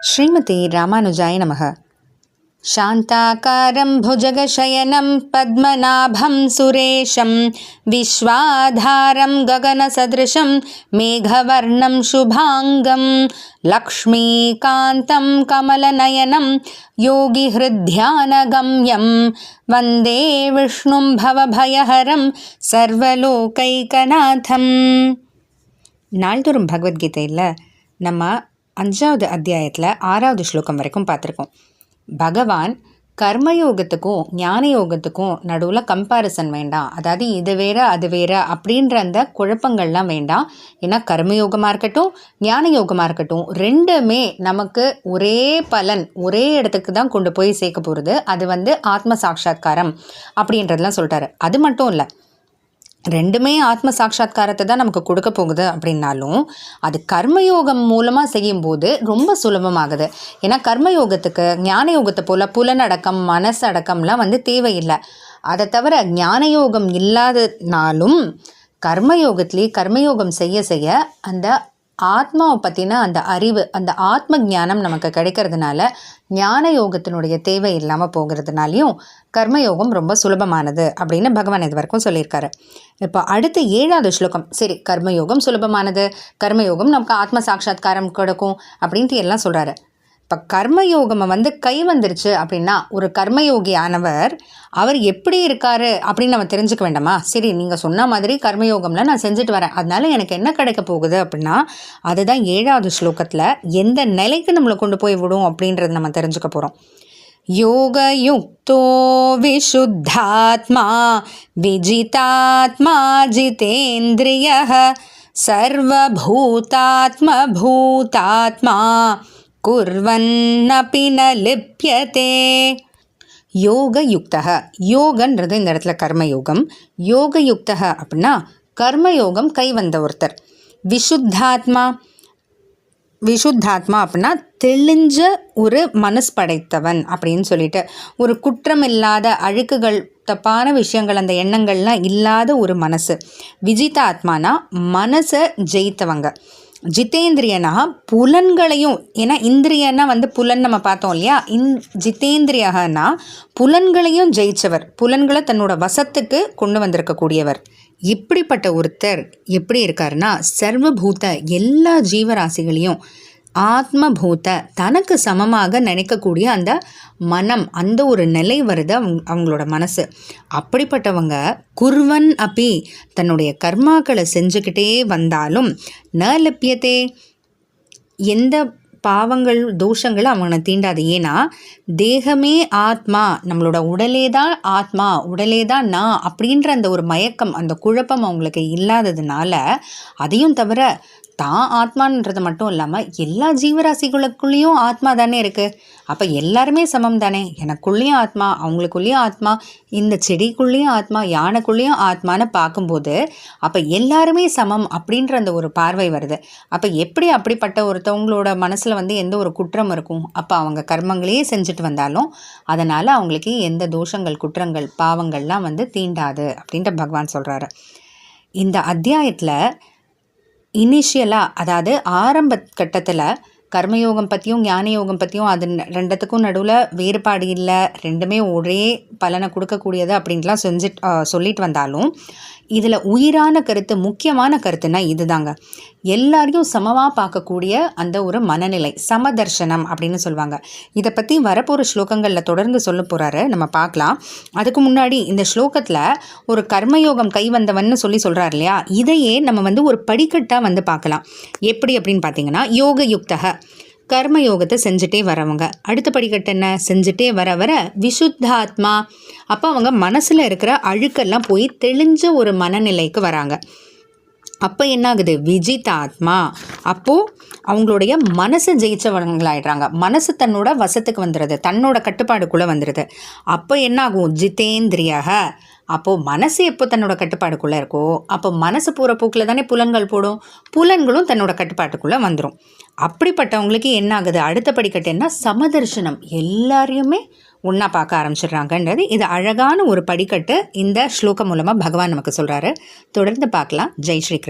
ஸ்ரீமதி ராமானுஜாய நமக. சாந்தாகாரம் புஜகசயனம் பத்மநாபம் சுரேஷம் விஸ்வாதாரம் ககனசதிருஷம் மேகவர்ணம் சுபாங்கம் லக்ஷ்மீகாந்தம் கமலநயனம் யோகிஹ்ருத்யானகம்யம் வந்தே விஷ்ணும் பவபயஹரம் சர்வலோகைகநாதம். நாள்தோறும் பகவத்கீதையில் நம்ம 5வது அத்தியாயத்தில் 6வது ஸ்லோகம் வரைக்கும் பார்த்துருக்கோம். பகவான் கர்மயோகத்துக்கும் ஞான யோகத்துக்கும் நடுவில் கம்பேரிசன் வேண்டாம், அதாவது இது வேற அது வேற அப்படின்ற அந்த குழப்பங்கள்லாம் வேண்டாம். ஏன்னா கர்மயோகமாக இருக்கட்டும் ஞான யோகமாக இருக்கட்டும் ரெண்டுமே நமக்கு ஒரே பலன், ஒரே இடத்துக்கு தான் கொண்டு போய் சேர்க்க போகிறது. அது ஆத்ம சாட்சா்காரம் அப்படின்றதெல்லாம் சொல்லிட்டாரு. அது மட்டும் இல்லை, ரெண்டுமே ஆத்ம சாட்சா்காரத்தை தான் நமக்கு கொடுக்க போகுது அப்படின்னாலும் அது கர்மயோகம் மூலமாக செய்யும்போது ரொம்ப சுலபமாகுது. ஏன்னா கர்மயோகத்துக்கு ஞான யோகத்தை போல் புலனடக்கம் மனசு அடக்கம்லாம் தேவையில்லை. அதை தவிர ஞான யோகம் இல்லாதனாலும் கர்மயோகம் செய்ய செய்ய அந்த ஆத்மாவை பற்றின அந்த அறிவு, அந்த ஆத்ம ஞானம் நமக்கு கிடைக்கிறதுனால ஞான யோகத்தினுடைய தேவை இல்லாமல் போகிறதுனாலையும் கர்மயோகம் ரொம்ப சுலபமானது அப்படின்னு பகவான் இது வரைக்கும் சொல்லியிருக்காரு. இப்போ அடுத்து 7வது ஸ்லோகம். சரி, கர்மயோகம் சுலபமானது, கர்மயோகம் நமக்கு ஆத்ம சாட்சா்காரம் கொடுக்கும் அப்படின்ட்டு எல்லாம் சொல்கிறாரு. இப்போ கர்மயோகம் கை வந்துருச்சு அப்படின்னா ஒரு கர்மயோகி ஆனவர் அவர் எப்படி இருக்காரு அப்படின்னு நம்ம தெரிஞ்சுக்க வேண்டாமா? சரி, நீங்கள் சொன்ன மாதிரி கர்மயோகம்ல நான் செஞ்சுட்டு வரேன், அதனால எனக்கு என்ன கிடைக்க போகுது அப்படின்னா அதுதான் 7வது ஸ்லோகத்தில் எந்த நிலைக்கு நம்மளை கொண்டு போய் விடும் அப்படின்றத நம்ம தெரிஞ்சுக்க போகிறோம். யோகயுக்தோ விஷுத்தாத்மா விஜிதாத்மா ஜிதேந்திரியः சர்வபூதாத்ம குர்வன்னபி ந லிப்யதே. யோகயுக்தः, யோகன்றது இந்த இடத்துல கர்மயோகம். யோகயுக்தः அப்படின்னா கர்மயோகம் கை வந்த ஒருத்தர். விஷுத்தாத்மா அப்படின்னா தெளிஞ்ச ஒரு மனசு படைத்தவன் அப்படின்னு சொல்லிட்டு, ஒரு குற்றம் இல்லாத அழுக்குகள் தப்பான விஷயங்கள் அந்த எண்ணங்கள்லாம் இல்லாத ஒரு மனசு. விஜிதாத்மானா மனசை ஜெயித்தவங்க. ஜிதேந்திரியனா புலன்களையும், ஏன்னா இந்திரியனா புலன் நம்ம பார்த்தோம் இல்லையா, ஜிதேந்திரியனா புலன்களையும் ஜெயிச்சவர், புலன்களை தன்னோட வசத்துக்கு கொண்டு வந்திருக்கக்கூடியவர். இப்படிப்பட்ட ஒருத்தர் எப்படி இருக்காருன்னா சர்வபூத எல்லா ஜீவராசிகளையும் ஆத்மபூத தனக்கு சமமாக நினைக்கக்கூடிய அந்த மனம், அந்த ஒரு நிலை வருது அவங்களோட மனசு. அப்படிப்பட்டவங்க குர்வன் அப்பி தன்னுடைய கர்மாக்களை செஞ்சுக்கிட்டே வந்தாலும் ந லப்யத்தே, எந்த பாவங்கள் தோஷங்கள் அவனை தீண்டாது. ஏன்னா தேகமே ஆத்மா, நம்மளோட உடலே தான் ஆத்மா, உடலே தான் நான் அப்படின்ற அந்த ஒரு மயக்கம், அந்த குழப்பம் அவங்களுக்கு இல்லாததுனால, அதையும் தவிர தான் ஆத்மான்றது மட்டும் இல்லாமல் எல்லா ஜீவராசிகளுக்குள்ளேயும் ஆத்மா தானே இருக்குது. அப்போ எல்லாருமே சமம் தானே, எனக்குள்ளேயும் ஆத்மா, அவங்களுக்குள்ளேயும் ஆத்மா, இந்த செடிக்குள்ளேயும் ஆத்மா, யானைக்குள்ளேயும் ஆத்மான்னு பார்க்கும்போது அப்போ எல்லாருமே சமம் அப்படின்ற அந்த ஒரு பார்வை வருது. அப்போ எப்படி அப்படிப்பட்ட ஒருத்தவங்களோட மனசில் எந்த ஒரு குற்றம் இருக்கும்? அப்போ அவங்க கர்மங்களையே செஞ்சுட்டு வந்தாலும் அதனால் அவங்களுக்கு எந்த தோஷங்கள் குற்றங்கள் பாவங்கள்லாம் தீண்டாது அப்படின்ற பகவான் சொல்கிறாரு. இந்த அத்தியாயத்தில் இனிஷியலாக, அதாவது ஆரம்ப கட்டத்தில் கர்மயோகம் பற்றியும் ஞான யோகம் பற்றியும் அது ரெண்டுத்துக்கும் நடுவில் வேறுபாடு இல்லை, ரெண்டுமே ஒரே பலனை கொடுக்கக்கூடியது அப்படின்ட்டுலாம் சொல்லிட்டு வந்தாலும் இதில் உயிரான கருத்து, முக்கியமான கருத்துனா இதுதாங்க. எல்லாரையும் சமமாக பார்க்கக்கூடிய அந்த ஒரு மனநிலை, சமதர்ஷனம் அப்படின்னு சொல்லுவாங்க. இதை பற்றி வரப்போகிற ஸ்லோகங்களில் தொடர்ந்து சொல்ல போகிறாரு, நம்ம பார்க்கலாம். அதுக்கு முன்னாடி இந்த ஸ்லோகத்தில் ஒரு கர்மயோகம் கை வந்தவன்னு சொல்கிறார் இல்லையா, இதையே நம்ம ஒரு படிக்கட்டாக பார்க்கலாம். எப்படி அப்படின்னு பார்த்தீங்கன்னா, யோகயுக்தக கர்மயோகத்தை செஞ்சுட்டே வரவங்க, அடுத்த படிக்கட்டு என்ன, செஞ்சுட்டே வர வர விஷுத்தாத்மா, அப்போ அவங்க மனசில் இருக்கிற அழுக்கெல்லாம் போய் தெளிஞ்ச ஒரு மனநிலைக்கு வராங்க. அப்போ என்ன ஆகுது, விஜிதாத்மா, அப்போது அவங்களுடைய மனசை ஜெயிச்சவங்களாயிடுறாங்க. மனசு தன்னோட வசத்துக்கு வந்துடுது, தன்னோட கட்டுப்பாடுக்குள்ளே வந்துடுது. அப்போ என்ன ஆகும், ஜிதேந்திரியக, அப்போது மனசு எப்போ தன்னோட கட்டுப்பாடுக்குள்ளே இருக்கோ அப்போ மனசு போகிற போக்கில் தானே புலன்கள் போடும், புலன்களும் தன்னோட கட்டுப்பாட்டுக்குள்ளே வந்துடும். அப்படிப்பட்டவங்களுக்கு என்ன ஆகுது, அடுத்த படிக்கட்டு என்ன, சமதர்ஷனம், எல்லாரையுமே ஒன்றா பார்க்க ஆரம்பிச்சிடுறாங்கன்றது இது அழகான ஒரு படிக்கட்டு இந்த ஸ்லோகம் மூலமாக பகவான் நமக்கு சொல்கிறாரு. தொடர்ந்து பார்க்கலாம். ஜெய் ஸ்ரீ கிருஷ்ணன்.